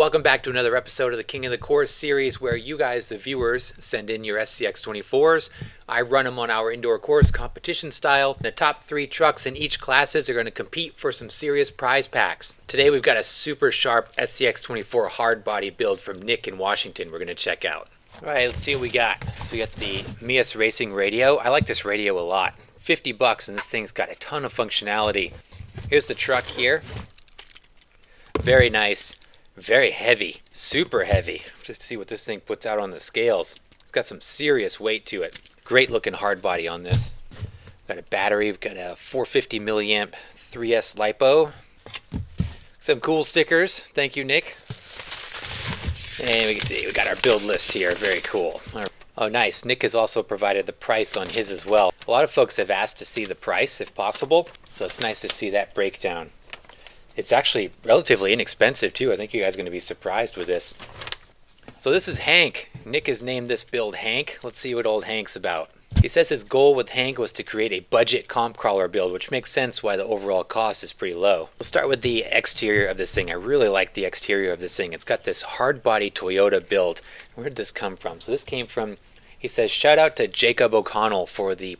Welcome back to another episode of the King of the Course series where you guys, the viewers, send in your SCX24s. I run them on our indoor course competition style. The top 3 trucks in each classes are going to compete for some serious prize packs. Today we've got a super sharp SCX24 hard body build from Nick in Washington we're going to check out. Alright, let's see what we got. So we got the Meus racing radio. I like this radio a lot. $50 and this thing's got a ton of functionality. Here's the truck here. Very nice. Very heavy, super heavy. Just see what this thing puts out on the scales. It's got some serious weight to it. Great looking hard body on this. Got a battery, we've got a 450 milliamp 3S LiPo. Some cool stickers, thank you Nick. And we can see, we got our build list here, very cool. Oh nice, Nick has also provided the price on his as well. A lot of folks have asked to see the price if possible, so it's nice to see that breakdown. It's actually relatively inexpensive too. I think you guys are going to be surprised with this. So this is Hank. Nick has named this build Hank. Let's see what old Hank's about. He says his goal with Hank was to create a budget comp crawler build, which makes sense why the overall cost is pretty low. We'll start with the exterior of this thing. I really like the exterior of this thing. It's got this hard body Toyota build. Where did this come from? So this came from, he says, shout out to Jacob O'Connell for the,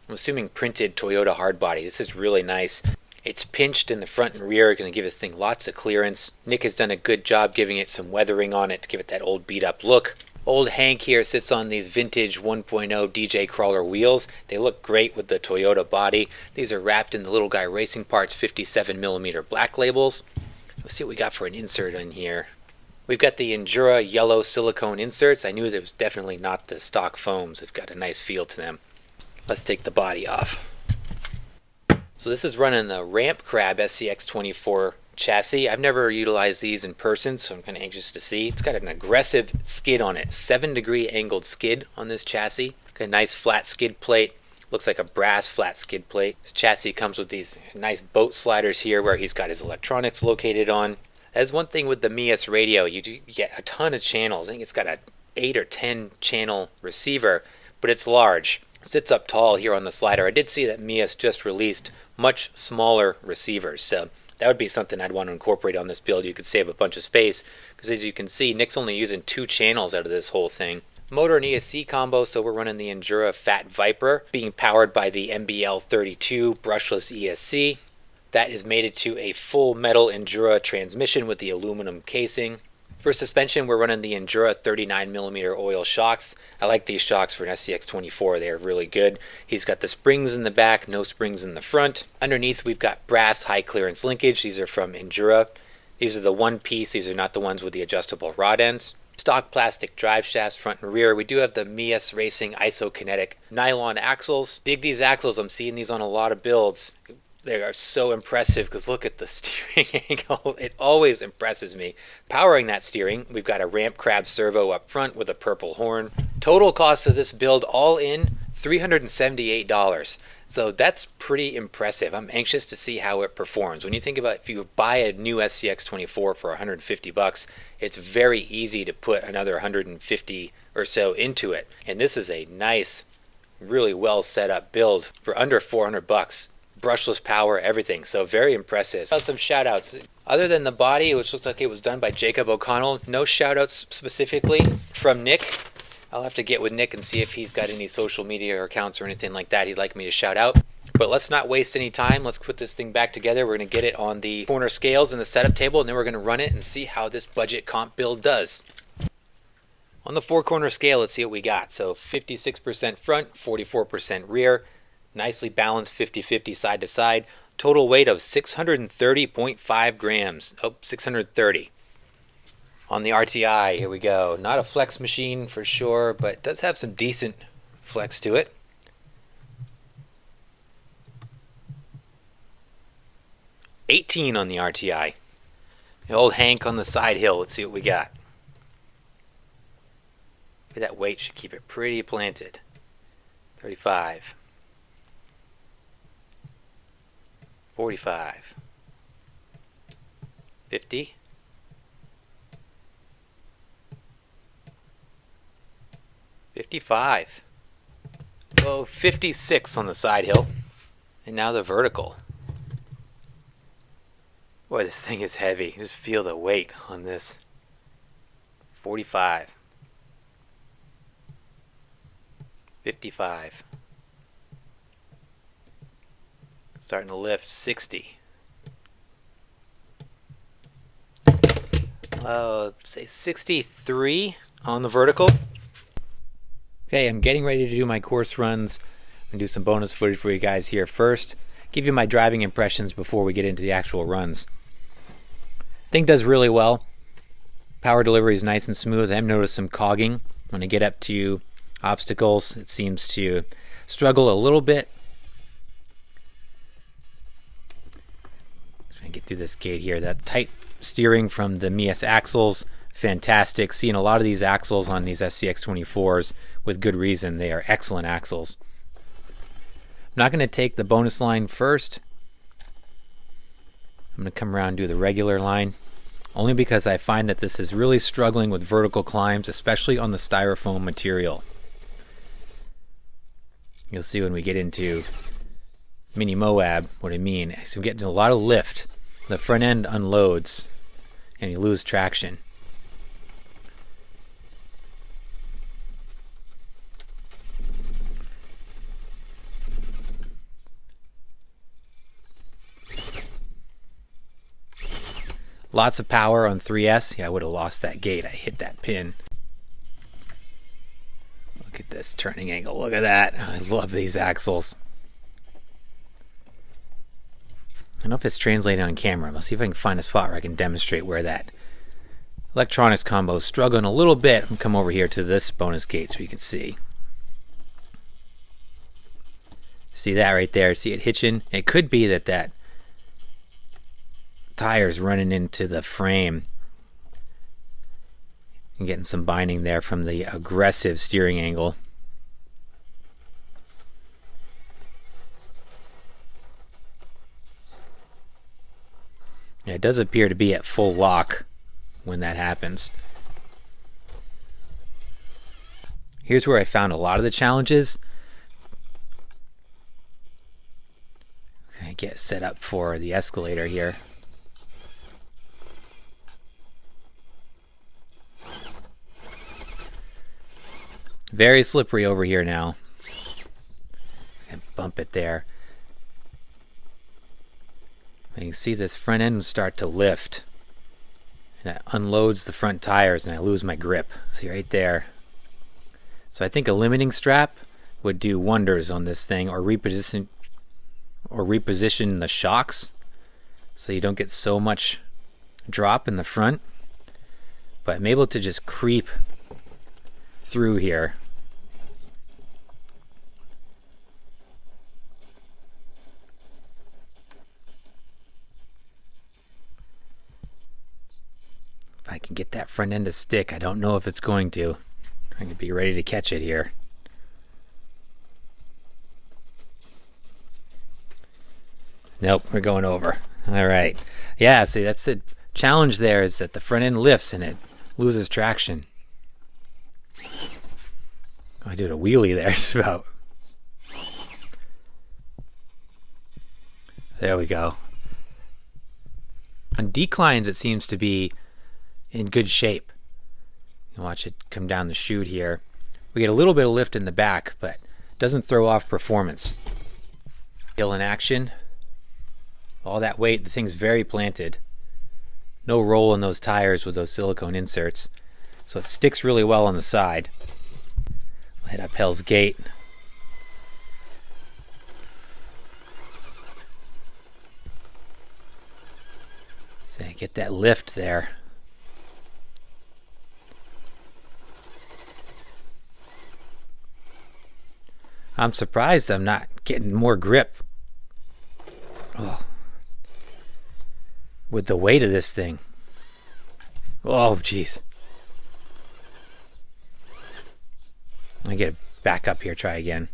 I'm assuming, printed Toyota hard body. This is really nice. It's pinched in the front and rear, going to give this thing lots of clearance. Nick has done a good job giving it some weathering on it to give it that old beat up look. Old Hank here sits on these vintage 1.0 DJ crawler wheels. They look great with the Toyota body. These are wrapped in the Little Guy Racing Parts 57mm black labels. Let's see what we got for an insert in here. We've got the Injora yellow silicone inserts. I knew there was definitely not the stock foams. They've got a nice feel to them. Let's take the body off. So this is running the Rampcrab SCX24 chassis. I've never utilized these in person, so I'm kind of anxious to see. It's got an aggressive skid on it, 7-degree angled skid on this chassis. Got a nice flat skid plate. Looks like a brass flat skid plate. This chassis comes with these nice boat sliders here where he's got his electronics located on. That's one thing with the Meus radio. You get a ton of channels. I think it's got a 8 or 10 channel receiver, but it's large. Sits up tall here on the slider. I did see that Meus just released much smaller receivers, so that would be something I'd want to incorporate on this build. You could save a bunch of space because, as you can see, Nick's only using 2 channels out of this whole thing. Motor and ESC combo, so we're running the Injora Fat Viper, being powered by the MBL32 brushless ESC. That is mated to a full metal Injora transmission with the aluminum casing. For suspension, we're running the Injora 39mm oil shocks. I like these shocks for an SCX24. They are really good. He's got the springs in the back, no springs in the front. Underneath, we've got brass high clearance linkage. These are from Injora. These are the one piece. These are not the ones with the adjustable rod ends. Stock plastic drive shafts front and rear. We do have the Meus Racing isokinetic nylon axles. Dig these axles. I'm seeing these on a lot of builds. They are so impressive because look at the steering angle. It always impresses me. Powering that steering, we've got a Rampcrab servo up front with a purple horn. Total cost of this build all in, $378. So that's pretty impressive. I'm anxious to see how it performs. When you think about if you buy a new SCX24 for $150, it's very easy to put another 150 or so into it. And this is a nice, really well set up build for under $400. Brushless power, everything, so very impressive. Some shout outs. Other than the body, which looks like it was done by Jacob O'Connell, no shout outs specifically from Nick. I'll have to get with Nick and see if he's got any social media accounts or anything like that he'd like me to shout out. But let's not waste any time. Let's put this thing back together. We're going to get it on the corner scales and the setup table, and then we're going to run it and see how this budget comp build does. On the 4-corner scale, let's see what we got. So 56% front, 44% rear. Nicely balanced 50-50 side to side. Total weight of 630.5 grams. Oh, 630. On the RTI, here we go. Not a flex machine for sure, but does have some decent flex to it. $18 on the RTI. The old Hank on the side hill. Let's see what we got. That weight should keep it pretty planted. 35. 45, 50, 55, oh, 56 on the side hill, and now the vertical. Boy, this thing is heavy. Just feel the weight on this. 45. 55. Starting to lift. 60. Say 63 on the vertical. Okay, I'm getting ready to do my course runs and do some bonus footage for you guys here. First, give you my driving impressions before we get into the actual runs. Thing does really well. Power delivery is nice and smooth. I have noticed some cogging when I get up to obstacles. It seems to struggle a little bit. Trying to get through this gate here. That tight steering from the Meus axles, fantastic. Seeing a lot of these axles on these SCX24s with good reason. They are excellent axles. I'm not going to take the bonus line first. I'm going to come around and do the regular line, only because I find that this is really struggling with vertical climbs, especially on the styrofoam material. You'll see when we get into Mini Moab what I mean. So I'm getting a lot of lift. The front end unloads and you lose traction. Lots of power on 3S. Yeah, I would have lost that gate. I hit that pin. Look at this turning angle. Look at that. I love these axles. I don't know if it's translating on camera. I'll see if I can find a spot where I can demonstrate where that electronics combo is struggling a little bit. I'm come over here to this bonus gate so you can see. See that right there? See it hitching? It could be that tire's running into the frame and getting some binding there from the aggressive steering angle. Yeah, it does appear to be at full lock when that happens. Here's where I found a lot of the challenges. I get set up for the escalator here. Very slippery over here now. And bump it there. And you can see this front end start to lift. And that unloads the front tires and I lose my grip. See right there. So I think a limiting strap would do wonders on this thing, or reposition the shocks so you don't get so much drop in the front. But I'm able to just creep through here. If I can get that front end to stick, I don't know if it's going to. I can be ready to catch it here. Nope, we're going over. All right. Yeah, see, that's the challenge there, is that the front end lifts and it loses traction. I did a wheelie there, just about. There we go. On declines, it seems to be in good shape. You watch it come down the chute here. We get a little bit of lift in the back, but doesn't throw off performance. Still in action. All that weight, the thing's very planted. No roll in those tires with those silicone inserts. So it sticks really well on the side. We'll head up Hell's Gate. So get that lift there. I'm surprised I'm not getting more grip. Oh. With the weight of this thing. Oh, jeez. I get it back up here, try again.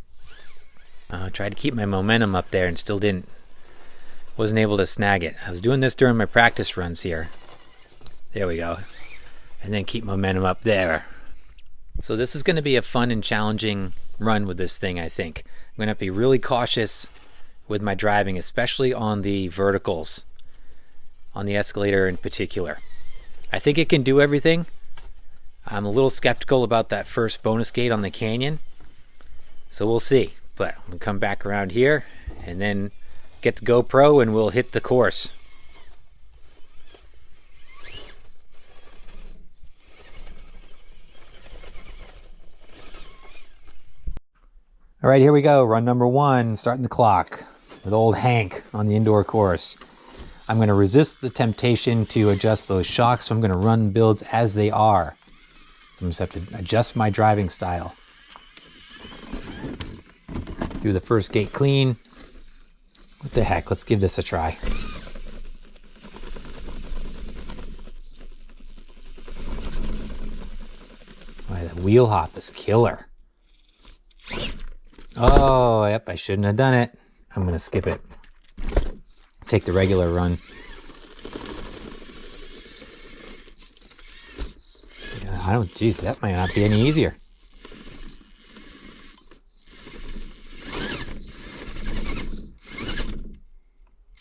Tried to keep my momentum up there and still wasn't able to snag it. I was doing this during my practice runs here. There we go. And then keep momentum up there. So this is going to be a fun and challenging run with this thing, I think. I'm going to have to be really cautious with my driving, especially on the verticals, on the escalator in particular. I think it can do everything, I'm a little skeptical about that first bonus gate on the canyon, so we'll see. But I'm going to come back around here and then get the GoPro and we'll hit the course. All right, here we go. Run number 1, starting the clock with old Hank on the indoor course. I'm going to resist the temptation to adjust those shocks, so I'm going to run builds as they are. So I'm just have to adjust my driving style. Do the first gate clean. What the heck? Let's give this a try. Boy, the wheel hop is killer. Oh, yep, I shouldn't have done it. I'm going to skip it. Take the regular run. Geez, that might not be any easier.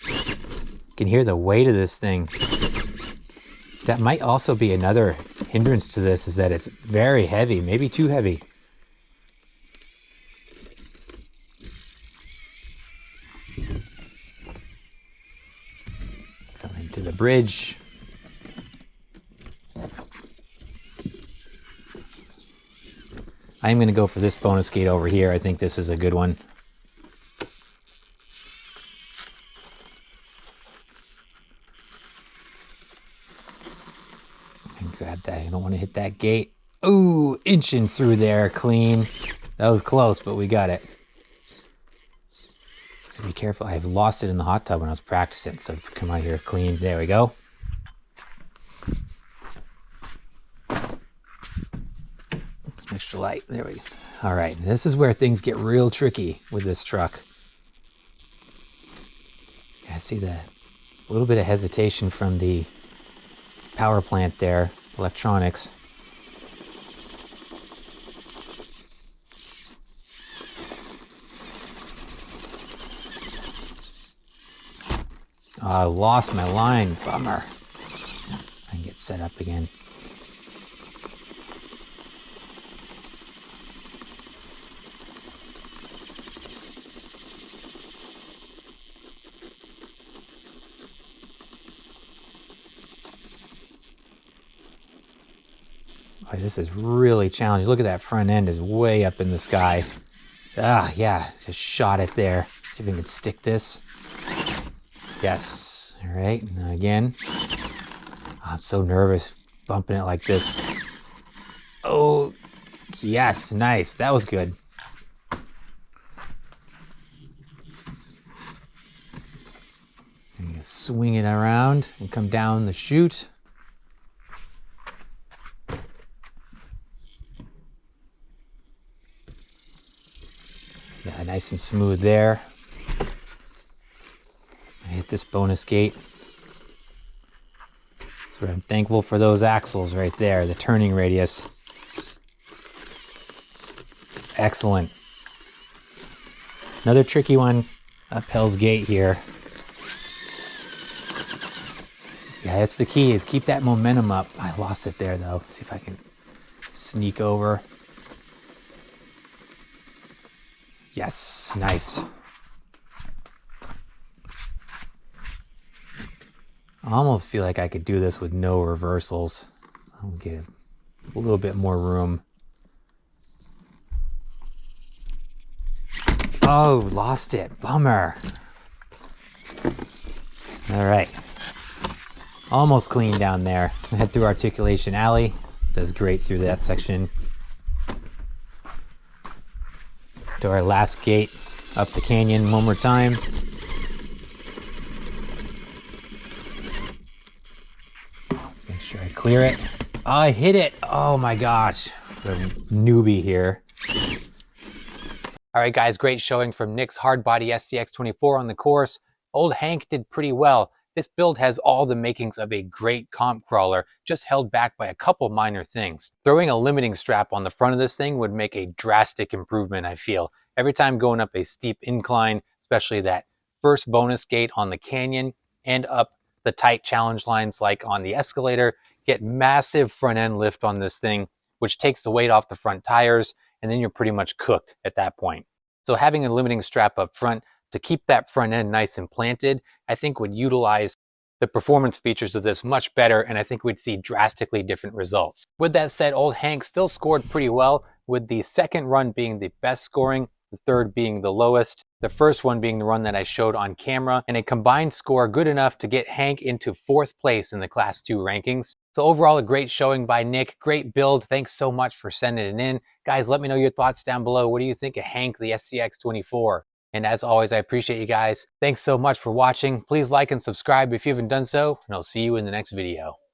You can hear the weight of this thing. That might also be another hindrance to this, is that it's very heavy, maybe too heavy. Coming to the bridge. I'm going to go for this bonus gate over here. I think this is a good one. And grab that. I don't want to hit that gate. Ooh, inching through there, clean. That was close, but we got it. Be careful. I've lost it in the hot tub when I was practicing, so come out here clean. There we go. Some extra light. There we go. All right, this is where things get real tricky with this truck. I see a little bit of hesitation from the power plant there, electronics. Oh, I lost my line, bummer. I can get set up again. Oh, this is really challenging. Look at that front end is way up in the sky. Ah, yeah, just shot it there. See if we can stick this. Yes. All right. Now again. Oh, I'm so nervous bumping it like this. Oh, yes. Nice. That was good. And you swing it around and come down the chute. Yeah, nice and smooth there. Hit this bonus gate. So I'm thankful for those axles right there, the turning radius. Excellent. Another tricky one up Hell's Gate here. Yeah, that's the key, is keep that momentum up. I lost it there though. See if I can sneak over. Yes, nice. I almost feel like I could do this with no reversals. I'll give a little bit more room. Oh, lost it. Bummer. All right. Almost clean down there. Head through Articulation Alley. Does great through that section. To our last gate up the canyon one more time. Make sure I clear it. Oh, I hit it. Oh my gosh. A newbie here. All right, guys, great showing from Nick's hardbody SCX24 on the course. Old Hank did pretty well. This build has all the makings of a great comp crawler, just held back by a couple minor things. Throwing a limiting strap on the front of this thing would make a drastic improvement, I feel. Every time going up a steep incline, especially that first bonus gate on the canyon and up the tight challenge lines like on the escalator, get massive front end lift on this thing, which takes the weight off the front tires, and then you're pretty much cooked at that point. So having a limiting strap up front to keep that front end nice and planted, I think would utilize the performance features of this much better, and I think we'd see drastically different results. With that said, old Hank still scored pretty well, with the second run being the best scoring, the third being the lowest, the first one being the run that I showed on camera, and a combined score good enough to get Hank into 4th place in the Class 2 rankings. So overall, a great showing by Nick. Great build. Thanks so much for sending it in. Guys, let me know your thoughts down below. What do you think of Hank, the SCX24? And as always, I appreciate you guys. Thanks so much for watching. Please like and subscribe if you haven't done so, and I'll see you in the next video.